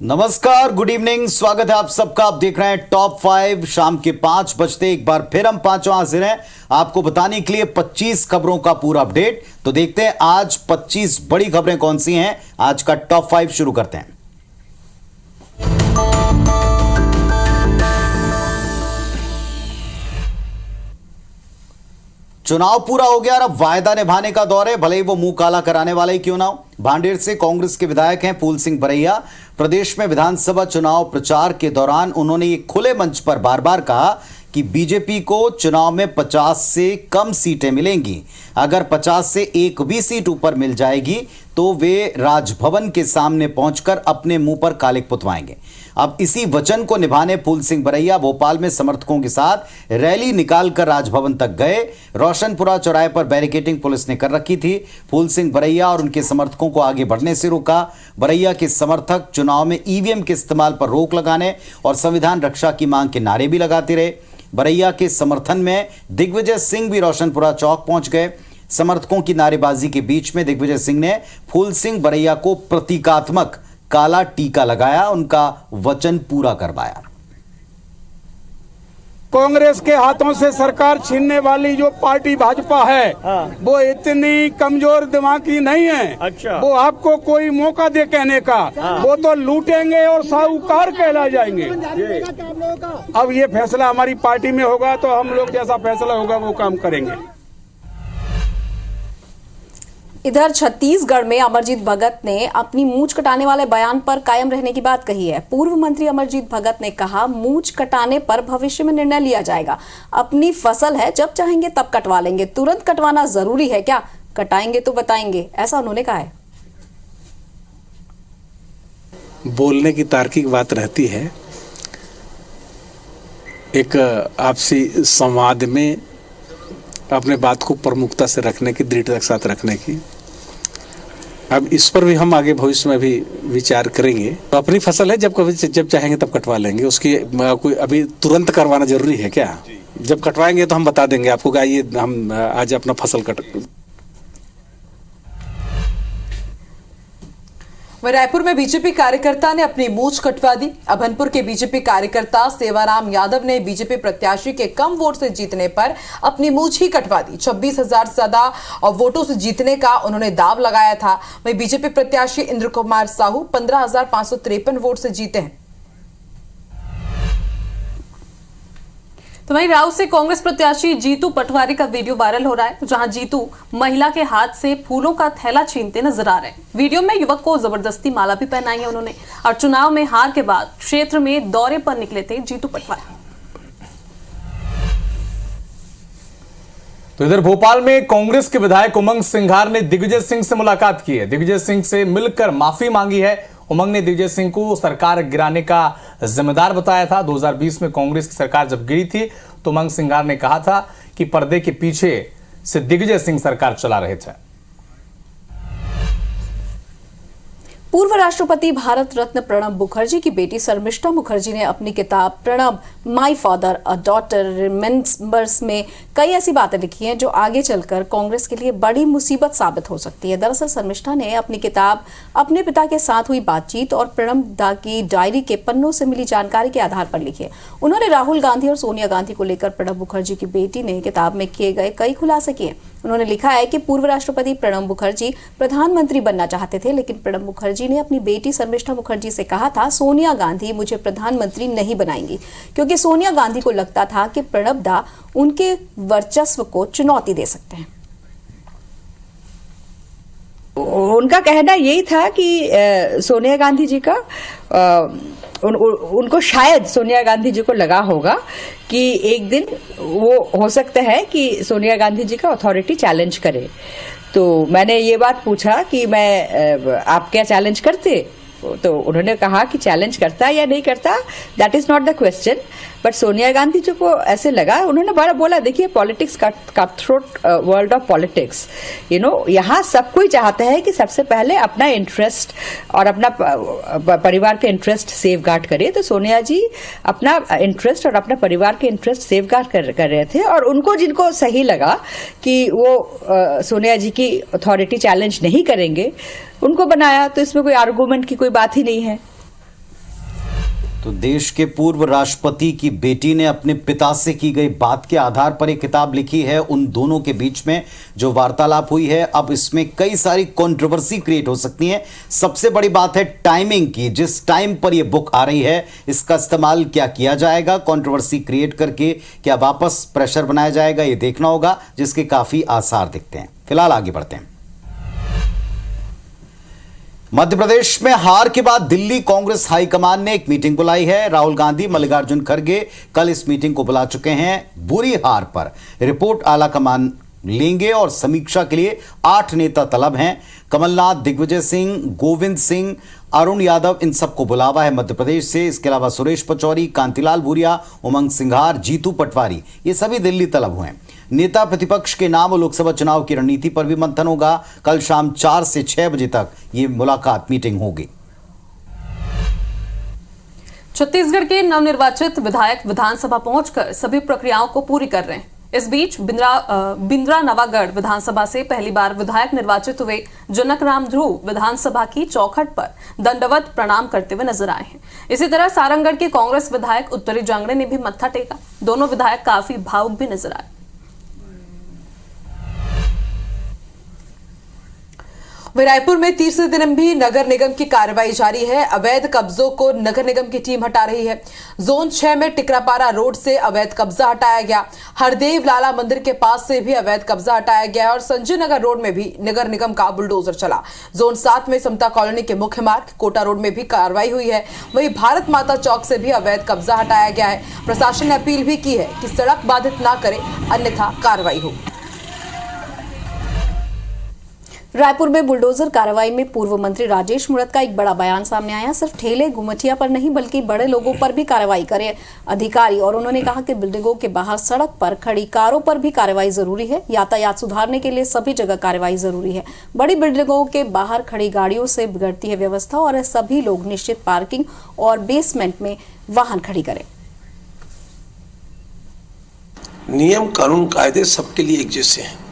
नमस्कार, good evening, स्वागत है आप सबका। आप देख रहे हैं टॉप 5। शाम के 5 बजते एक बार फिर हम पांचों हाजिर हैं आपको बताने के लिए 25 खबरों का पूरा अपडेट। तो देखते हैं आज 25 बड़ी खबरें कौन सी हैं। आज का टॉप 5 शुरू करते हैं। चुनाव पूरा हो गया और अब वायदा निभाने का दौर है, भले ही वो मुंह काला कराने वाला ही क्यों ना हो। भांडेर से कांग्रेस के विधायक हैं फूल सिंह बरैया। प्रदेश में विधानसभा चुनाव प्रचार के दौरान उन्होंने ये खुले मंच पर बार बार कहा कि बीजेपी को चुनाव में 50 से कम सीटें मिलेंगी। अगर 50 से एक भी सीट ऊपर मिल जाएगी तो वे राजभवन के सामने पहुंचकर अपने मुंह पर कालिक पुतवाएंगे। अब इसी वचन को निभाने फूल सिंह बरैया भोपाल में समर्थकों के साथ रैली निकालकर राजभवन तक गए। रोशनपुरा चौराहे पर बैरिकेडिंग पुलिस ने कर रखी थी। फूल सिंह बरैया और उनके समर्थकों को आगे बढ़ने से रोका। बरैया के समर्थक चुनाव में ईवीएम के इस्तेमाल पर रोक लगाने और संविधान रक्षा की मांग के नारे भी लगाते रहे। बरैया के समर्थन में दिग्विजय सिंह भी रोशनपुरा चौक पहुंच गए। समर्थकों की नारेबाजी के बीच में दिग्विजय सिंह ने फूल सिंह बरैया को प्रतीकात्मक काला टीका लगाया, उनका वचन पूरा करवाया। कांग्रेस के हाथों से सरकार छीनने वाली जो पार्टी भाजपा है वो इतनी कमजोर दिमागी नहीं है। अच्छा। वो आपको कोई मौका दे कहने का, वो तो लूटेंगे और साहूकार कहला जाएंगे। अब ये फैसला हमारी पार्टी में होगा तो हम लोग जैसा फैसला होगा वो काम करेंगे। इधर छत्तीसगढ़ में अमरजीत भगत ने अपनी मूंछ कटाने वाले बयान पर कायम रहने की बात कही है। पूर्व मंत्री अमरजीत भगत ने कहा, मूंछ कटाने पर भविष्य में निर्णय लिया जाएगा। अपनी फसल है, जब चाहेंगे तब कटवा लेंगे। तुरंत कटवाना जरूरी है क्या? कटाएंगे तो बताएंगे, ऐसा उन्होंने कहा है। बोलने की तार्किक बात रहती है, एक आपसी संवाद में अपने बात को प्रमुखता से रखने की, दृढ़ता के साथ रखने की। अब इस पर भी हम आगे भविष्य में भी विचार करेंगे। तो अपनी फसल है, जब चाहेंगे तब कटवा लेंगे। उसकी कोई अभी तुरंत करवाना जरूरी है क्या? जब कटवाएंगे तो हम बता देंगे आपको कि आइए हम आज अपना फसल रायपुर में बीजेपी कार्यकर्ता ने अपनी मूंछ कटवा दी। अभनपुर के बीजेपी कार्यकर्ता सेवाराम यादव ने बीजेपी प्रत्याशी के कम वोट से जीतने पर अपनी मूंछ ही कटवा दी। 26,000 ज्यादा और वोटों से जीतने का उन्होंने दाव लगाया था। वहीं बीजेपी प्रत्याशी इंद्र कुमार साहू 15,553 वोट से जीते हैं। तो वहीं राव से कांग्रेस प्रत्याशी जीतू पटवारी का वीडियो वायरल हो रहा है, जहां जीतू महिला के हाथ से फूलों का थैला छीनते नजर आ रहे हैं। वीडियो में युवक को जबरदस्ती माला भी पहनाई है उन्होंने। और चुनाव में हार के बाद क्षेत्र में दौरे पर निकले थे जीतू पटवारी। तो इधर भोपाल में कांग्रेस के विधायक उमंग सिंघार ने दिग्विजय सिंह से मुलाकात की है। दिग्विजय सिंह से मिलकर माफी मांगी है। उमंग ने दिग्विजय सिंह को सरकार गिराने का जिम्मेदार बताया था। 2020 में कांग्रेस की सरकार जब गिरी थी तो उमंग सिंघार ने कहा था कि पर्दे के पीछे से दिग्विजय सिंह सरकार चला रहे थे। पूर्व राष्ट्रपति भारत रत्न प्रणब मुखर्जी की बेटी शर्मिष्ठा मुखर्जी ने अपनी किताब Pranab my father a daughter remembers में कई ऐसी बातें लिखी हैं जो आगे चलकर कांग्रेस के लिए बड़ी मुसीबत साबित हो सकती है। दरअसल शर्मिष्ठा ने अपनी किताब अपने पिता के साथ हुई बातचीत और प्रणब दा की डायरी के पन्नों से मिली जानकारी के आधार पर लिखी है। उन्होंने राहुल गांधी और सोनिया गांधी को लेकर प्रणब मुखर्जी की बेटी ने किताब में किए गए कई खुलासे किए। उन्होंने लिखा है कि पूर्व राष्ट्रपति प्रणब मुखर्जी प्रधानमंत्री बनना चाहते थे, लेकिन प्रणब मुखर्जी ने अपनी बेटी शर्मिष्ठा मुखर्जी से कहा था, सोनिया गांधी मुझे प्रधानमंत्री नहीं बनाएंगी, क्योंकि सोनिया गांधी को लगता था कि प्रणब दा उनके वर्चस्व को चुनौती दे सकते हैं। उनका कहना यही था कि सोनिया गांधी जी का उनको शायद सोनिया गांधी जी को लगा होगा कि एक दिन वो हो सकता है कि सोनिया गांधी जी का अथॉरिटी चैलेंज करे। तो मैंने ये बात पूछा कि आप क्या चैलेंज करते? तो उन्होंने कहा कि चैलेंज करता या नहीं करता, that is not the question, but Sonia Gandhi ji को ऐसे लगा। उन्होंने बड़ा बोला, देखिए politics cut throat world of politics, यहाँ सब कोई चाहता है कि सबसे पहले अपना इंटरेस्ट और अपना परिवार के इंटरेस्ट सेफगार्ड करे। तो सोनिया जी अपना इंटरेस्ट और अपना परिवार के इंटरेस्ट सेफगार्ड कर रहे थे, और उनको जिनको सही लगा कि वो सोनिया जी की अथॉरिटी चैलेंज नहीं करेंगे, उनको बनाया। तो इसमें कोई आर्गूमेंट की कोई बात ही नहीं है। तो देश के पूर्व राष्ट्रपति की बेटी ने अपने पिता से की गई बात के आधार पर एक किताब लिखी है। उन दोनों के बीच में जो वार्तालाप हुई है, अब इसमें कई सारी कंट्रोवर्सी क्रिएट हो सकती है। सबसे बड़ी बात है टाइमिंग की। जिस टाइम पर यह बुक आ रही है, इसका इस्तेमाल क्या किया जाएगा, कंट्रोवर्सी क्रिएट करके क्या वापस प्रेशर बनाया जाएगा, ये देखना होगा, जिसके काफी आसार दिखते हैं। फिलहाल आगे बढ़ते हैं। मध्य प्रदेश में हार के बाद दिल्ली कांग्रेस हाईकमान ने एक मीटिंग बुलाई है। राहुल गांधी, मल्लिकार्जुन खड़गे कल इस मीटिंग को बुला चुके हैं। बुरी हार पर रिपोर्ट आलाकमान लेंगे और समीक्षा के लिए 8 नेता तलब हैं। कमलनाथ, दिग्विजय सिंह, गोविंद सिंह, अरुण यादव, इन सबको बुलावा है मध्य प्रदेश से। इसके अलावा सुरेश पचौरी, कांतिलाल भूरिया, उमंग सिंघार, जीतू पटवारी, ये सभी दिल्ली तलब हुए हैं। नेता प्रतिपक्ष के नाम और लोकसभा चुनाव की रणनीति पर भी मंथन होगा। कल शाम 4 से 6 बजे तक ये मुलाकात मीटिंग होगी। छत्तीसगढ़ के नवनिर्वाचित विधायक विधानसभा पहुंचकर सभी प्रक्रियाओं को पूरी कर रहे हैं। इस बीच बिंद्रा नवागढ़ विधानसभा से पहली बार विधायक निर्वाचित हुए जनकराम ध्रुव विधानसभा की चौखट पर दंडवत प्रणाम करते हुए नजर आए हैं। इसी तरह सारंगढ़ के कांग्रेस विधायक उत्तरी जांगड़े ने भी मत्था टेका। दोनों विधायक काफी भावुक भी नजर आए। रायपुर में तीसरे दिन भी नगर निगम की कार्रवाई जारी है। अवैध कब्जों को नगर निगम की टीम हटा रही है। जोन 6 में टिकरापारा रोड से अवैध कब्जा हटाया गया। हरदेव लाला मंदिर के पास से भी अवैध कब्जा हटाया गया और संजय नगर रोड में भी नगर निगम का बुलडोजर चला। जोन 7 में समता कॉलोनी के मुख्य मार्ग कोटा रोड में भी कार्रवाई हुई है। वहीं भारत माता चौक से भी अवैध कब्जा हटाया गया है। प्रशासन ने अपील भी की है कि सड़क बाधित ना करे, अन्यथा कार्रवाई हो। रायपुर में बुलडोजर कार्रवाई में पूर्व मंत्री राजेश मूणत का एक बड़ा बयान सामने आया। सिर्फ ठेले गुमटिया पर नहीं बल्कि बड़े लोगों पर भी कार्रवाई करे अधिकारी, और उन्होंने कहा कि बिल्डिंगों के बाहर सड़क पर खड़ी कारों पर भी कार्रवाई जरूरी है। यातायात सुधारने के लिए सभी जगह कार्रवाई जरूरी है। बड़ी बिल्डिंगों के बाहर खड़ी गाड़ियों से बिगड़ती है व्यवस्था और सभी लोग निश्चित पार्किंग और बेसमेंट में वाहन खड़ी करें। नियम कानून कायदे सबके लिए एक जैसे हैं।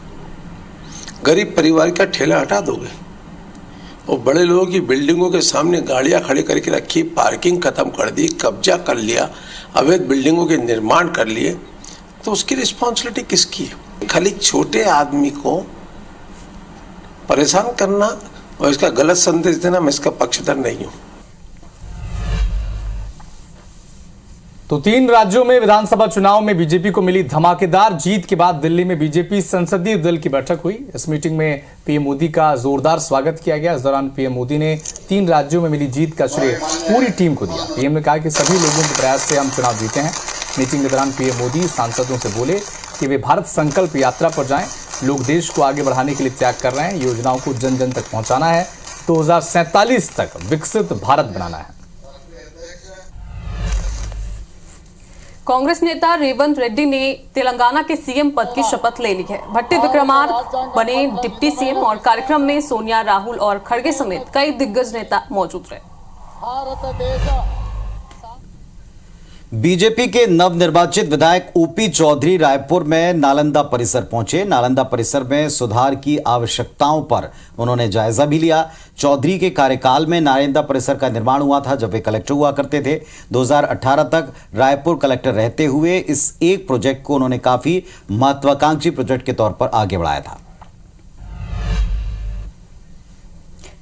गरीब परिवार का ठेला हटा दोगे और बड़े लोगों की बिल्डिंगों के सामने गाड़ियां खड़ी करके रखी, पार्किंग खत्म कर दी, कब्जा कर लिया, अवैध बिल्डिंगों के निर्माण कर लिए, तो उसकी रिस्पॉन्सिबिलिटी किसकी है? खाली छोटे आदमी को परेशान करना और इसका गलत संदेश देना, मैं इसका पक्षधर नहीं हूं। तो 3 राज्यों में विधानसभा चुनाव में बीजेपी को मिली धमाकेदार जीत के बाद दिल्ली में बीजेपी संसदीय दल की बैठक हुई। इस मीटिंग में पीएम मोदी का जोरदार स्वागत किया गया। इस दौरान पीएम मोदी ने 3 राज्यों में मिली जीत का श्रेय पूरी टीम को दिया। पीएम ने कहा कि सभी लोगों के प्रयास से हम चुनाव जीते हैं। मीटिंग के दौरान पीएम मोदी सांसदों से बोले कि वे भारत संकल्प यात्रा पर जाएं। लोग देश को आगे बढ़ाने के लिए त्याग कर रहे हैं। योजनाओं को जन जन तक पहुंचाना है। 2047 तक विकसित भारत बनाना है। कांग्रेस नेता रेवंत रेड्डी ने तेलंगाना के सीएम पद की शपथ ले ली है। भट्टी विक्रमार्क बने डिप्टी सीएम और कार्यक्रम में सोनिया, राहुल और खड़गे समेत कई दिग्गज नेता मौजूद रहे। बीजेपी के नवनिर्वाचित विधायक ओपी चौधरी रायपुर में नालंदा परिसर पहुंचे। नालंदा परिसर में सुधार की आवश्यकताओं पर उन्होंने जायजा भी लिया। चौधरी के कार्यकाल में नालंदा परिसर का निर्माण हुआ था जब वे कलेक्टर हुआ करते थे। 2018 तक रायपुर कलेक्टर रहते हुए इस एक प्रोजेक्ट को उन्होंने काफी महत्वाकांक्षी प्रोजेक्ट के तौर पर आगे बढ़ाया था।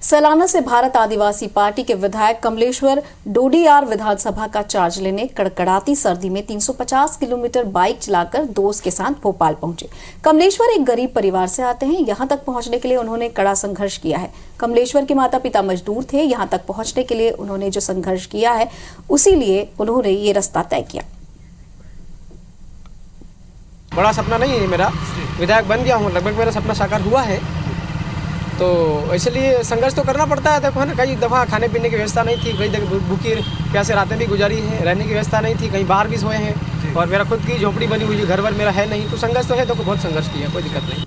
सलाना से भारत आदिवासी पार्टी के विधायक कमलेश्वर डोडियार विधानसभा का चार्ज लेने कड़कड़ाती सर्दी में 350 किलोमीटर बाइक चलाकर दोस्त के साथ भोपाल पहुंचे। कमलेश्वर एक गरीब परिवार से आते हैं। यहां तक पहुंचने के लिए उन्होंने कड़ा संघर्ष किया है। कमलेश्वर के माता पिता मजदूर थे। यहां तक पहुंचने के लिए उन्होंने जो संघर्ष किया है, उसी लिए उन्होंने ये रास्ता तय किया। बड़ा सपना नहीं है मेरा, विधायक बन गया हूँ, लगभग मेरा सपना साकार हुआ है, तो इसलिए संघर्ष तो करना पड़ता है। देखो है ना, कई दफ़ा खाने पीने की व्यवस्था नहीं थी, कई भूखी प्यासे रातें भी गुजारी है, रहने की व्यवस्था नहीं थी, कहीं बाहर भी सोए हैं और मेरा खुद की झोपड़ी बनी हुई है, घर वर मेरा है नहीं, तो संघर्ष तो है। देखो बहुत संघर्ष किया, कोई दिक्कत नहीं।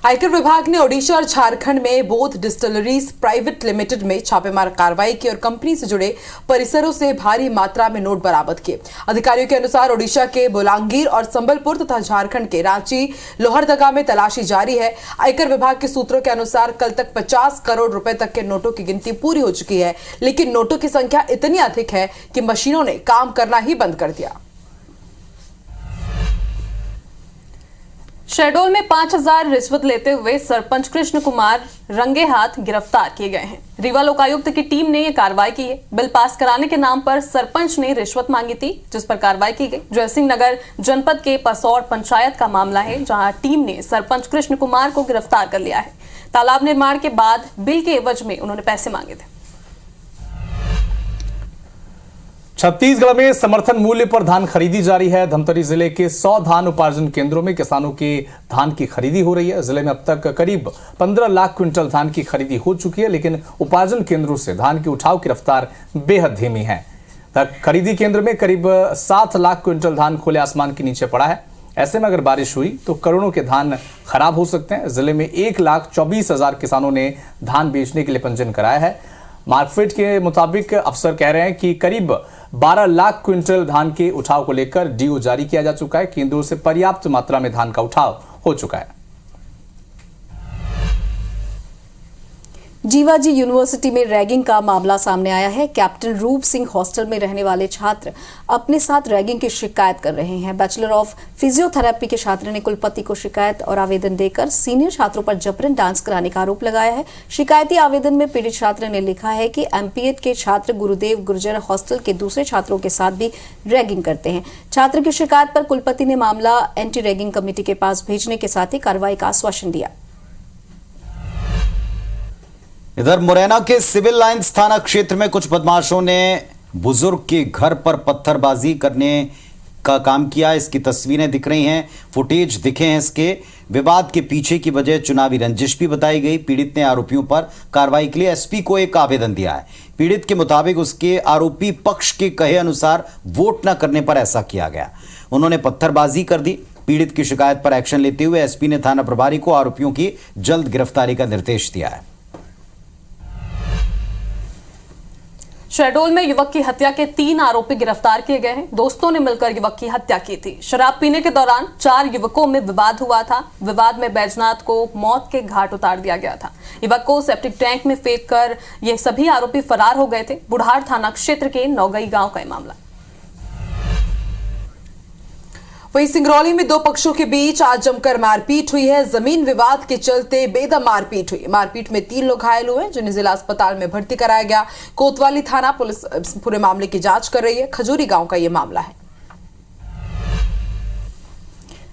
आयकर विभाग ने ओडिशा और झारखंड में बोध डिस्टिलरीज प्राइवेट लिमिटेड में छापेमार कार्रवाई की और कंपनी से जुड़े परिसरों से भारी मात्रा में नोट बरामद किए। अधिकारियों के अनुसार ओडिशा के बोलांगीर और संबलपुर तथा झारखंड के रांची लोहरदगा में तलाशी जारी है। आयकर विभाग के सूत्रों के अनुसार कल तक 50 करोड़ रुपए तक के नोटों की गिनती पूरी हो चुकी है, लेकिन नोटों की संख्या इतनी अधिक है कि मशीनों ने काम करना ही बंद कर दिया। शहडोल में 5,000 रिश्वत लेते हुए सरपंच कृष्ण कुमार रंगे हाथ गिरफ्तार किए गए हैं। रीवा लोकायुक्त की टीम ने यह कार्रवाई की है। बिल पास कराने के नाम पर सरपंच ने रिश्वत मांगी थी, जिस पर कार्रवाई की गई। जयसिंह नगर जनपद के पसौड़ पंचायत का मामला है, जहां टीम ने सरपंच कृष्ण कुमार को गिरफ्तार कर लिया है। तालाब निर्माण के बाद बिल के एवज में उन्होंने पैसे मांगे थे। छत्तीसगढ़ में समर्थन मूल्य पर धान खरीदी जारी है। धमतरी जिले के 100 धान उपार्जन केंद्रों में किसानों के धान की खरीदी हो रही है। जिले में अब तक करीब 15 लाख क्विंटल धान की खरीदी हो चुकी है, लेकिन उपार्जन केंद्रों से धान के उठाव की रफ्तार बेहद धीमी है। खरीदी केंद्र में करीब 7 लाख क्विंटल धान खुले आसमान के नीचे पड़ा है। ऐसे में अगर बारिश हुई तो करोड़ों के धान खराब हो सकते हैं। जिले में 1,24,000 किसानों ने धान बेचने के लिए पंजीयन कराया है। मार्कफेड के मुताबिक अफसर कह रहे हैं कि करीब 12 लाख क्विंटल धान के उठाव को लेकर डीओ जारी किया जा चुका है। केंद्रों से पर्याप्त मात्रा में धान का उठाव हो चुका है। जीवाजी यूनिवर्सिटी में रैगिंग का मामला सामने आया है। कैप्टन रूप सिंह हॉस्टल में रहने वाले छात्र अपने साथ रैगिंग की शिकायत कर रहे हैं। बैचलर ऑफ फिजियोथेरेपी के छात्र ने कुलपति को शिकायत और आवेदन देकर सीनियर छात्रों पर जबरन डांस कराने का आरोप लगाया है। शिकायती आवेदन में पीड़ित छात्र ने लिखा है कि एमपीएड के छात्र गुरुदेव गुर्जर हॉस्टल के दूसरे छात्रों के साथ भी रैगिंग करते हैं। छात्र की शिकायत पर कुलपति ने मामला एंटी रैगिंग कमेटी के पास भेजने के साथ ही कार्रवाई का आश्वासन दिया। इधर मुरैना के सिविल लाइंस थाना क्षेत्र में कुछ बदमाशों ने बुजुर्ग के घर पर पत्थरबाजी करने का काम किया। इसकी तस्वीरें दिख रही हैं, फुटेज दिखे हैं। इसके विवाद के पीछे की वजह चुनावी रंजिश भी बताई गई। पीड़ित ने आरोपियों पर कार्रवाई के लिए एसपी को एक आवेदन दिया है। पीड़ित के मुताबिक उसके आरोपी पक्ष के कहे अनुसार वोट न करने पर ऐसा किया गया। उन्होंने पत्थरबाजी कर दी। पीड़ित की शिकायत पर एक्शन लेते हुए एसपी ने थाना प्रभारी को आरोपियों की जल्द गिरफ्तारी का निर्देश दिया है। शहडोल में युवक की हत्या के 3 आरोपी गिरफ्तार किए गए हैं। दोस्तों ने मिलकर युवक की हत्या की थी। शराब पीने के दौरान 4 युवकों में विवाद हुआ था। विवाद में बैजनाथ को मौत के घाट उतार दिया गया था। युवक को सेप्टिक टैंक में फेंककर ये सभी आरोपी फरार हो गए थे। बुढ़ाड़ थाना क्षेत्र के नौगई गांव का यह मामला। वहीं सिंगरौली में 2 पक्षों के बीच आज जमकर मारपीट हुई है। जमीन विवाद के चलते बेदम मारपीट हुई। मारपीट में 3 लोग घायल हुए, जिन्हें जिला अस्पताल में भर्ती कराया गया। कोतवाली थाना पुलिस पूरे मामले की जांच कर रही है। खजूरी गांव का यह मामला है।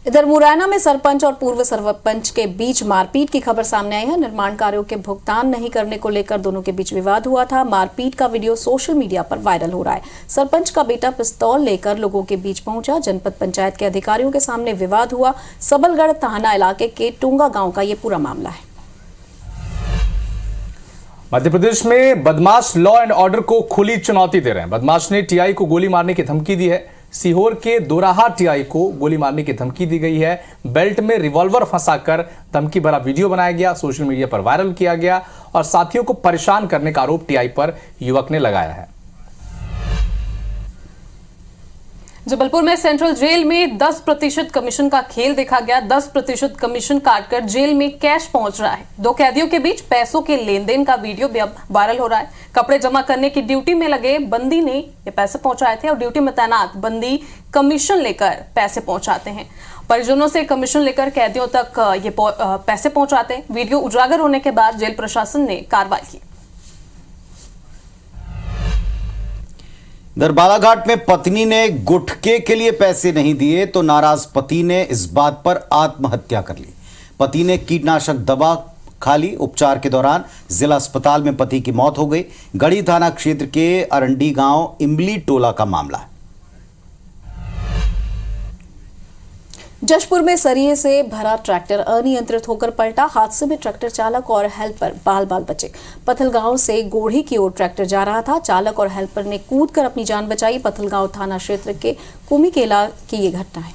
इधर मुरैना में सरपंच और पूर्व सरपंच के बीच मारपीट की खबर सामने आई है। निर्माण कार्यों के भुगतान नहीं करने को लेकर दोनों के बीच विवाद हुआ था। मारपीट का वीडियो सोशल मीडिया पर वायरल हो रहा है। सरपंच का बेटा पिस्तौल लेकर लोगों के बीच पहुंचा। जनपद पंचायत के अधिकारियों के सामने विवाद हुआ। सबलगढ़ थाना इलाके के टूंगा गांव का ये पूरा मामला है। मध्य प्रदेश में बदमाश लॉ एंड ऑर्डर को खुली चुनौती दे रहे हैं। बदमाश ने टीआई को गोली मारने की धमकी दी है। सीहोर के दोराहा टीआई को गोली मारने की धमकी दी गई है। बेल्ट में रिवॉल्वर फंसाकर धमकी भरा वीडियो बनाया गया, सोशल मीडिया पर वायरल किया गया और साथियों को परेशान करने का आरोप टीआई पर युवक ने लगाया है। जबलपुर में सेंट्रल जेल में 10% कमीशन का खेल देखा गया। 10% कमीशन काटकर जेल में कैश पहुंच रहा है। 2 कैदियों के बीच पैसों के लेन देन का वीडियो भी अब वायरल हो रहा है। कपड़े जमा करने की ड्यूटी में लगे बंदी ने ये पैसे पहुंचाए थे और ड्यूटी में तैनात बंदी कमीशन लेकर पैसे पहुंचाते हैं। परिजनों से कमीशन लेकर कैदियों तक ये पैसे पहुंचाते हैं। वीडियो उजागर होने के बाद जेल प्रशासन ने कार्रवाई की। इधर बालाघाट में पत्नी ने गुटखे के लिए पैसे नहीं दिए तो नाराज पति ने इस बात पर आत्महत्या कर ली। पति ने कीटनाशक दवा खा ली। उपचार के दौरान जिला अस्पताल में पति की मौत हो गई। गढ़ी थाना क्षेत्र के अरंडी गांव इमली टोला का मामला है। जशपुर में सरिये से भरा ट्रैक्टर अनियंत्रित होकर पलटा। हादसे में ट्रैक्टर चालक और हेल्पर बाल बाल बचे। पथलगांव से गोढ़ी की ओर ट्रैक्टर जा रहा था। चालक और हेल्पर ने कूदकर अपनी जान बचाई। पथलगांव थाना क्षेत्र के कुमीकेला की ये घटना है।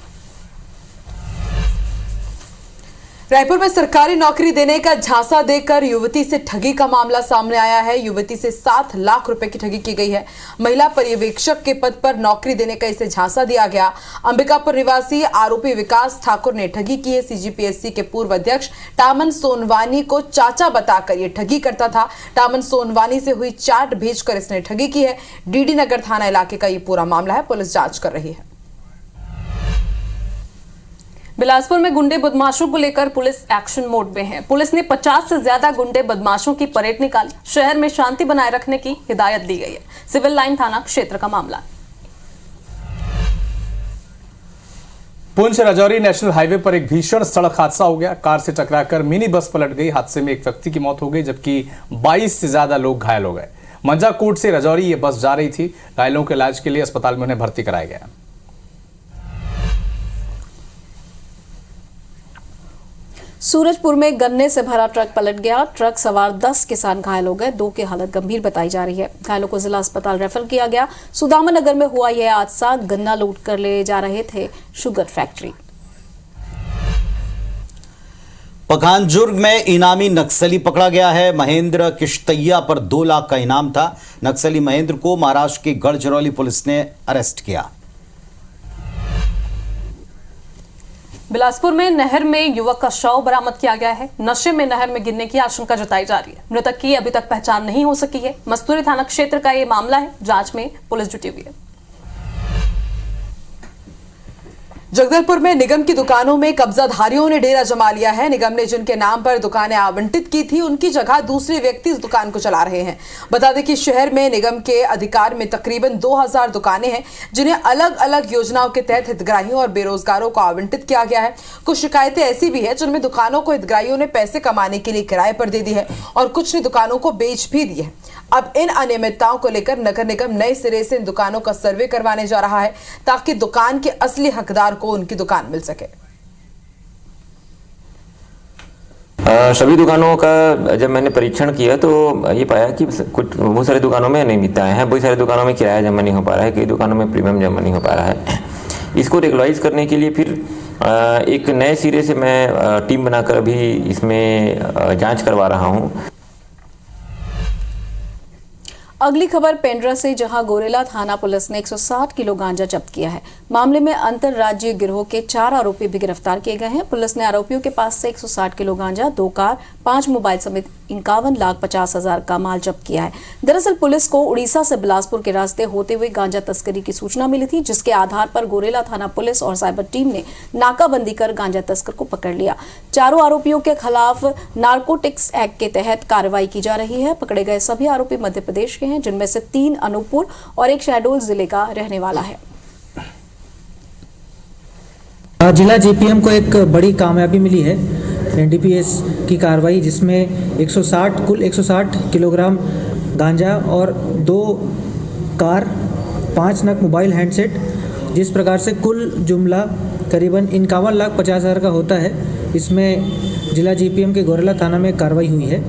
रायपुर में सरकारी नौकरी देने का झांसा देकर युवती से ठगी का मामला सामने आया है। युवती से 7 लाख रुपए की ठगी की गई है। महिला पर्यवेक्षक के पद पर नौकरी देने का इसे झांसा दिया गया। अंबिकापुर निवासी आरोपी विकास ठाकुर ने ठगी की है। सीजीपीएससी के पूर्व अध्यक्ष टामन सोनवानी को चाचा बताकर ये ठगी करता था। टामन सोनवानी से हुई चाट भेजकर इसने ठगी की है। डीडी नगर थाना इलाके का ये पूरा मामला है। पुलिस जांच कर रही है। बिलासपुर में गुंडे बदमाशों को लेकर पुलिस एक्शन मोड में है। पुलिस ने 50 से ज्यादा गुंडे बदमाशों की परेड निकाली। शहर में शांति बनाए रखने की हिदायत दी गई है। सिविल लाइन थाना क्षेत्र का मामला। पुंछ राजौरी नेशनल हाईवे पर एक भीषण सड़क हादसा हो गया। कार से टकराकर मिनी बस पलट गई। हादसे में एक व्यक्ति की मौत हो गई जबकि 22 से ज्यादा लोग घायल हो गए। मंजाकोट से राजौरी ये बस जा रही थी। घायलों के इलाज के लिए अस्पताल में उन्हें भर्ती कराया गया। सूरजपुर में गन्ने से भरा ट्रक पलट गया। ट्रक सवार 10 किसान घायल हो गए। 2 की हालत गंभीर बताई जा रही है। घायलों को जिला अस्पताल रेफर किया गया। सुदामा नगर में हुआ यह हादसा। गन्ना लूट कर ले जा रहे थे शुगर फैक्ट्री। पखानजुर्ग में इनामी नक्सली पकड़ा गया है। महेंद्र किश्तैया पर 2 लाख का इनाम था। नक्सली महेंद्र को महाराष्ट्र की गढ़चिरौली पुलिस ने अरेस्ट किया। बिलासपुर में नहर में युवक का शव बरामद किया गया है। नशे में नहर में गिरने की आशंका जताई जा रही है। मृतक की अभी तक पहचान नहीं हो सकी है। मस्तूरी थाना क्षेत्र का यह मामला है। जांच में पुलिस जुटी हुई है। जगदलपुर में निगम की दुकानों में कब्जाधारियों ने डेरा जमा लिया है। निगम ने जिनके नाम पर दुकानें आवंटित की थी उनकी जगह दूसरे व्यक्ति इस दुकान को चला रहे हैं। बता दें कि शहर में निगम के अधिकार में तकरीबन 2000 दुकानें हैं जिन्हें अलग अलग योजनाओं के तहत हितग्राहियों और बेरोजगारों को आवंटित किया गया है। कुछ शिकायतें ऐसी भी है जिनमें दुकानों को हितग्राहियों ने पैसे कमाने के लिए किराए पर दे दी है और कुछ ने दुकानों को बेच भी दी है। अब इन अनियमितताओं को लेकर नगर निगम नए सिरे से इन दुकानों का सर्वे करवाने जा रहा है ताकि दुकान के असली हकदार को उनकी दुकान मिल सके। सभी दुकानों का जब मैंने परीक्षण किया तो ये पाया कि कुछ बहुत सारी दुकानों में अनियमितताएं हैं। बहुत सारी दुकानों में किराया जमा नहीं हो पा रहा है। कई दुकानों में प्रीमियम जमा नहीं हो पा रहा है। इसको रेगुलराइज करने के लिए फिर एक नए सिरे से मैं टीम बनाकर अभी इसमें जांच करवा रहा हूँ। अगली खबर पेंड्रा से, जहां गोरेला थाना पुलिस ने 160 किलो गांजा जब्त किया है। मामले में अंतरराज्यीय गिरोह के 4 आरोपी भी गिरफ्तार किए गए हैं। पुलिस ने आरोपियों के पास से 160 किलो गांजा, 2 कार, 5 मोबाइल समेत 51,50,000 का माल जब्त किया है। दरअसल पुलिस को उड़ीसा से बिलासपुर के रास्ते होते हुए गांजा तस्करी की सूचना मिली थी, जिसके आधार पर गोरेला थाना पुलिस और साइबर टीम ने नाकाबंदी कर गांजा तस्कर को पकड़ लिया। चारों आरोपियों के खिलाफ नारकोटिक्स एक्ट के तहत कार्रवाई की जा रही है। पकड़े गए सभी आरोपी मध्य प्रदेश के हैं, जिनमें से 3 अनूपपुर और 1 शहडोल जिले का रहने वाला है। जिला जीपीएम को एक बड़ी कामयाबी मिली है एनडीपीएस की कार्रवाई, जिसमें 160 किलोग्राम गांजा और 2 कार, 5 नग मोबाइल हैंडसेट, जिस प्रकार से कुल जुमला करीबन 51,50,000 का होता है। इसमें जिला जीपीएम के गोरेला थाना में कार्रवाई हुई है।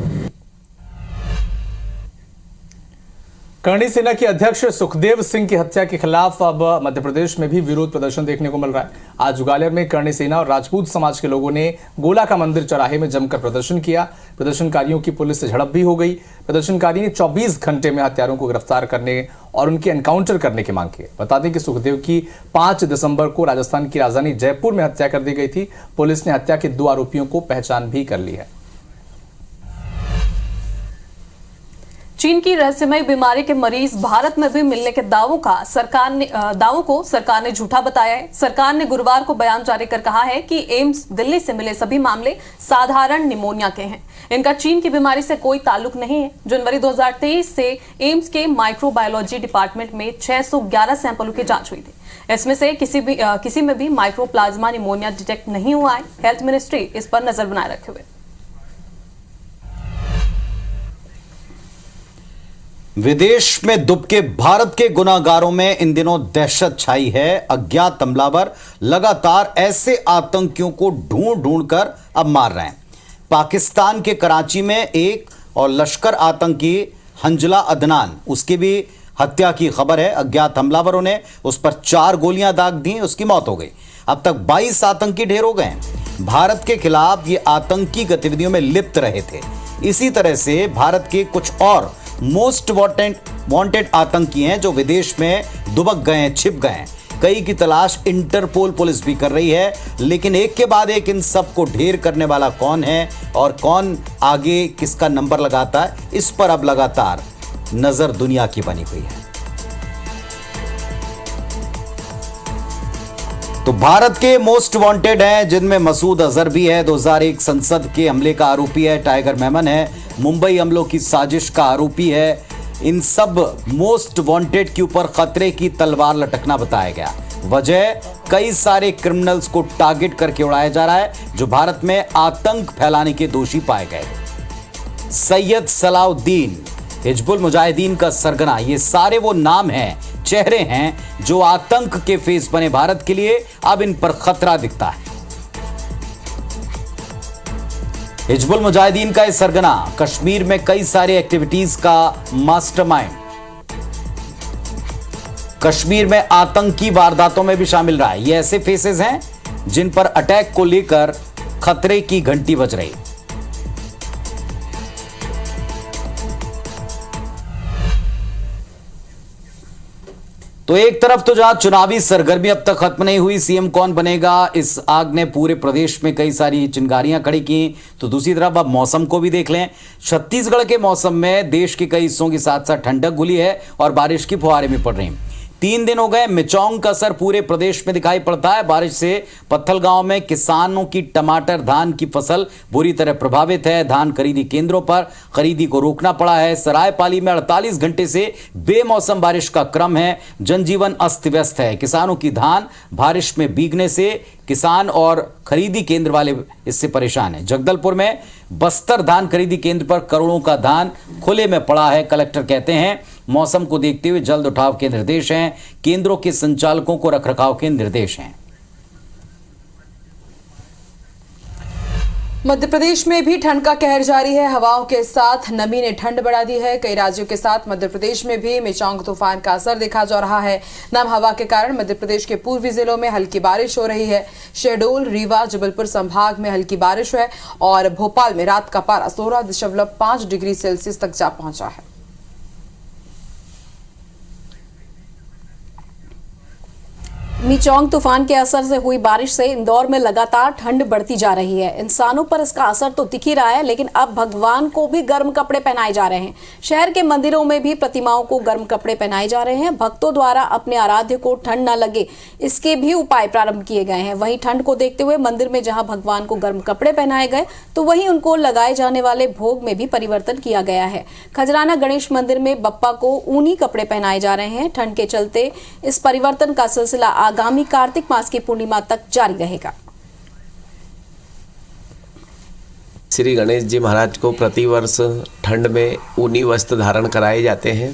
करणी सेना के अध्यक्ष सुखदेव सिंह की हत्या के खिलाफ अब मध्य प्रदेश में भी विरोध प्रदर्शन देखने को मिल रहा है। आज ग्वालियर में करणी सेना और राजपूत समाज के लोगों ने गोला का मंदिर चौराहे में जमकर प्रदर्शन किया। प्रदर्शनकारियों की पुलिस से झड़प भी हो गई। प्रदर्शनकारी ने 24 घंटे में हत्यारों को गिरफ्तार करने और उनके एनकाउंटर करने की मांग की। बता दें कि सुखदेव की 5 दिसंबर को राजस्थान की राजधानी जयपुर में हत्या कर दी गई थी। पुलिस ने हत्या के 2 आरोपियों को पहचान भी कर ली है। चीन की रहस्यमय बीमारी के मरीज भारत में भी मिलने के दावों को सरकार ने झूठा बताया है। सरकार ने गुरुवार को बयान जारी कर कहा है कि एम्स दिल्ली से मिले सभी मामले साधारण निमोनिया के हैं। इनका चीन की बीमारी से कोई ताल्लुक नहीं है। जनवरी 2023 से एम्स के माइक्रोबायोलॉजी डिपार्टमेंट में 611 सैंपलों की जांच हुई थी। इसमें से किसी में भी माइक्रोप्लाज्मा निमोनिया डिटेक्ट नहीं हुआ है। हेल्थ मिनिस्ट्री इस पर नजर बनाए रखे हुए। विदेश में दुबके भारत के गुनाहगारों में इन दिनों दहशत छाई है। अज्ञात हमलावर लगातार ऐसे आतंकियों को ढूंढ कर अब मार रहे हैं। पाकिस्तान के कराची में एक और लश्कर आतंकी हंजला अदनान, उसकी भी हत्या की खबर है। अज्ञात हमलावरों ने उस पर 4 गोलियां दाग दी, उसकी मौत हो गई। अब तक 22 आतंकी ढेर हो गए हैं। भारत के खिलाफ ये आतंकी गतिविधियों में लिप्त रहे थे। इसी तरह से भारत के कुछ और मोस्ट वांटेड आतंकी हैं जो विदेश में दुबक गए हैं, छिप गए हैं। कई की तलाश इंटरपोल पुलिस भी कर रही है, लेकिन एक के बाद एक इन सबको ढेर करने वाला कौन है और कौन आगे किसका नंबर लगाता है, इस पर अब लगातार नजर दुनिया की बनी हुई है। तो भारत के मोस्ट वांटेड हैं जिनमें मसूद अजहर भी है, 2001 संसद के हमले का आरोपी है, टाइगर मेमन है, मुंबई हमलों की साजिश का आरोपी है। इन सब मोस्ट वांटेड के ऊपर खतरे की तलवार लटकना बताया गया। वजह कई सारे क्रिमिनल्स को टारगेट करके उड़ाया जा रहा है जो भारत में आतंक फैलाने के दोषी पाए गए। सैयद सलाउद्दीन, हिजबुल मुजाहिदीन का सरगना, ये सारे वो नाम हैं, चेहरे हैं जो आतंक के फेस बने भारत के लिए। अब इन पर खतरा दिखता है। हिजबुल मुजाहिदीन का ये सरगना कश्मीर में कई सारी एक्टिविटीज का मास्टरमाइंड, कश्मीर में आतंकी वारदातों में भी शामिल रहा है। ये ऐसे फेसेस हैं जिन पर अटैक को लेकर खतरे की घंटी बज रही। तो एक तरफ तो जहां चुनावी सरगर्मी अब तक खत्म नहीं हुई, सीएम कौन बनेगा, इस आग ने पूरे प्रदेश में कई सारी चिंगारियां खड़ी की। तो दूसरी तरफ अब मौसम को भी देख लें। छत्तीसगढ़ के मौसम में देश के कई हिस्सों के साथ साथ ठंडक घुली है और बारिश की फुहारें भी पड़ रही हैं। 3 दिन हो गए, मिचौंग का असर पूरे प्रदेश में दिखाई पड़ता है। बारिश से पत्थलगांव में किसानों की टमाटर धान की फसल बुरी तरह प्रभावित है। धान खरीदी केंद्रों पर खरीदी को रोकना पड़ा है। सरायपाली में 48 घंटे से बेमौसम बारिश का क्रम है। जनजीवन अस्त व्यस्त है। किसानों की धान बारिश में भीगने से किसान और खरीदी केंद्र वाले इससे परेशान हैं। जगदलपुर में बस्तर धान खरीदी केंद्र पर करोड़ों का धान खुले में पड़ा है। कलेक्टर कहते हैं मौसम को देखते हुए जल्द उठाव के निर्देश हैं। केंद्रों के संचालकों को रखरखाव के निर्देश हैं। मध्य प्रदेश में भी ठंड का कहर जारी है। हवाओं के साथ नमी ने ठंड बढ़ा दी है। कई राज्यों के साथ मध्य प्रदेश में भी मिचौंग तूफान का असर देखा जा रहा है। नम हवा के कारण मध्य प्रदेश के पूर्वी जिलों में हल्की बारिश हो रही है। शहडोल, रीवा, जबलपुर संभाग में हल्की बारिश है और भोपाल में रात का पारा 16.5 डिग्री सेल्सियस तक जा पहुंचा है। मिचौंग तूफान के असर से हुई बारिश से इंदौर में लगातार ठंड बढ़ती जा रही है। इंसानों पर इसका असर तो दिख ही रहा है, लेकिन अब भगवान को भी गर्म कपड़े पहनाए जा रहे हैं। शहर के मंदिरों में भी प्रतिमाओं को गर्म कपड़े पहनाए जा रहे हैं। भक्तों द्वारा अपने आराध्य को ठंड न लगे, इसके भी उपाय प्रारंभ किए गए हैं। वहीं ठंड को देखते हुए मंदिर में जहां भगवान को गर्म कपड़े पहनाए गए, तो वहीं उनको लगाए जाने वाले भोग में भी परिवर्तन किया गया है। खजराना गणेश मंदिर में बप्पा को ऊनी कपड़े पहनाए जा रहे हैं। ठंड के चलते इस परिवर्तन का सिलसिला आगामी कार्तिक मास की पूर्णिमा तक जारी रहेगा। श्री गणेश जी महाराज को प्रतिवर्ष ठंड में ऊनी वस्त्र धारण कराए जाते हैं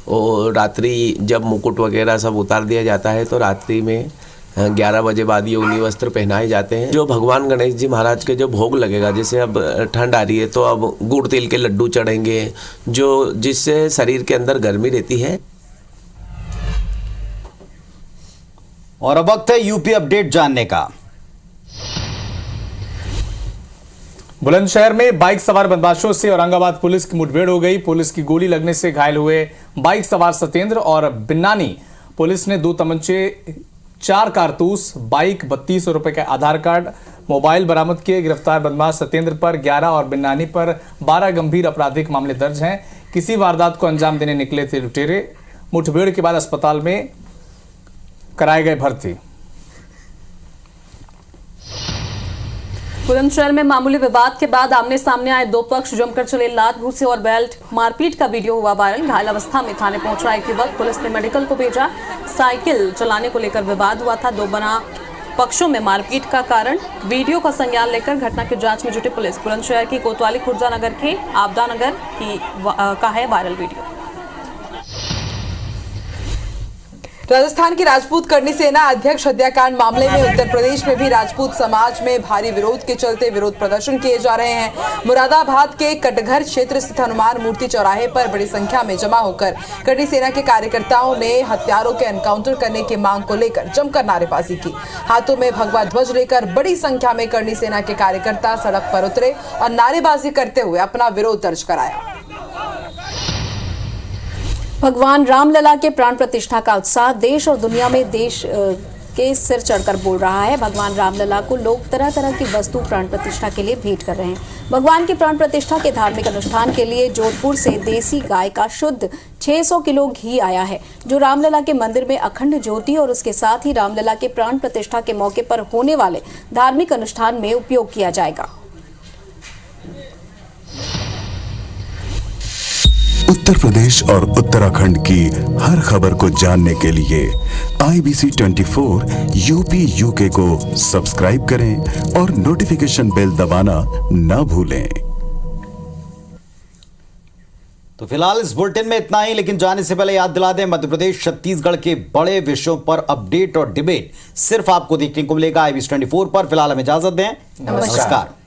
और रात्रि जब मुकुट वगैरह सब उतार दिया जाता है तो रात्रि में 11 बजे बाद ये ऊनी वस्त्र पहनाए जाते हैं। जो भगवान गणेश जी महाराज के जो भोग लगेगा, जैसे अब ठंड आ रही है तो अब गुड़ तिल के लड्डू चढ़ेंगे, जो जिससे शरीर के अंदर गर्मी रहती है। और अब वक्त है यूपी अपडेट जानने का। बुलंदशहर में बाइक सवार बदमाशों से औरंगाबाद पुलिस की मुठभेड़ हो गई। पुलिस की गोली लगने से घायल हुए बाइक सवार सत्येंद्र और बिन्नानी। पुलिस ने 2 तमंचे, 4 कारतूस, बाइक, 3200 रुपए का आधार कार्ड, मोबाइल बरामद किए। गिरफ्तार बदमाश सत्येंद्र पर 11 और बिन्नानी पर 12 गंभीर आपराधिक मामले दर्ज हैं। किसी वारदात को अंजाम देने निकले थे लुटेरे। मुठभेड़ के बाद अस्पताल में कराए गए भर्ती। बुलंदशहर में मामूली विवाद के बाद आमने सामने आए 2 पक्ष जमकर चले लात घूसे और बेल्ट मारपीट का वीडियो हुआ वायरल। घायल अवस्था में थाने पहुंचा एक युवक, पुलिस ने मेडिकल को भेजा। साइकिल चलाने को लेकर विवाद हुआ था। 2 बना पक्षों में मारपीट का कारण वीडियो का संज्ञान लेकर घटना की जांच में जुटी पुलिस। बुलंदशहर की कोतवाली खुर्जा नगर के आपदा नगर का है वायरल वीडियो। राजस्थान की राजपूत करनी सेना अध्यक्ष हत्याकांड मामले में उत्तर प्रदेश में भी राजपूत समाज में भारी विरोध के चलते विरोध प्रदर्शन किए जा रहे हैं। मुरादाबाद के कटघर क्षेत्र स्थित हनुमान मूर्ति चौराहे पर बड़ी संख्या में जमा होकर करनी सेना के कार्यकर्ताओं ने हत्यारों के एनकाउंटर करने की मांग को लेकर जमकर नारेबाजी की। हाथों में भगवा ध्वज लेकर बड़ी संख्या में करनी सेना के कार्यकर्ता सड़क पर उतरे और नारेबाजी करते हुए अपना विरोध दर्ज कराया। भगवान रामलला के प्राण प्रतिष्ठा का उत्साह देश और दुनिया में देश के सिर चढ़कर बोल रहा है। भगवान रामलला को लोग तरह तरह की वस्तु प्राण प्रतिष्ठा के लिए भेंट कर रहे हैं। भगवान की प्राण प्रतिष्ठा के धार्मिक अनुष्ठान के लिए जोधपुर से देसी गाय का शुद्ध 600 किलो घी आया है, जो रामलला के मंदिर में अखंड ज्योति और उसके साथ ही रामलला के प्राण प्रतिष्ठा के मौके पर होने वाले धार्मिक अनुष्ठान में उपयोग किया जाएगा। उत्तर प्रदेश और उत्तराखंड की हर खबर को जानने के लिए IBC 24 यूपी UK को सब्सक्राइब करें और नोटिफिकेशन बेल दबाना ना भूलें। तो फिलहाल इस बुलेटिन में इतना ही, लेकिन जाने से पहले याद दिला दें, मध्य प्रदेश छत्तीसगढ़ के बड़े विषयों पर अपडेट और डिबेट सिर्फ आपको देखने को मिलेगा IBC 24 पर। फिलहाल हमें इजाजत दें, नमस्कार।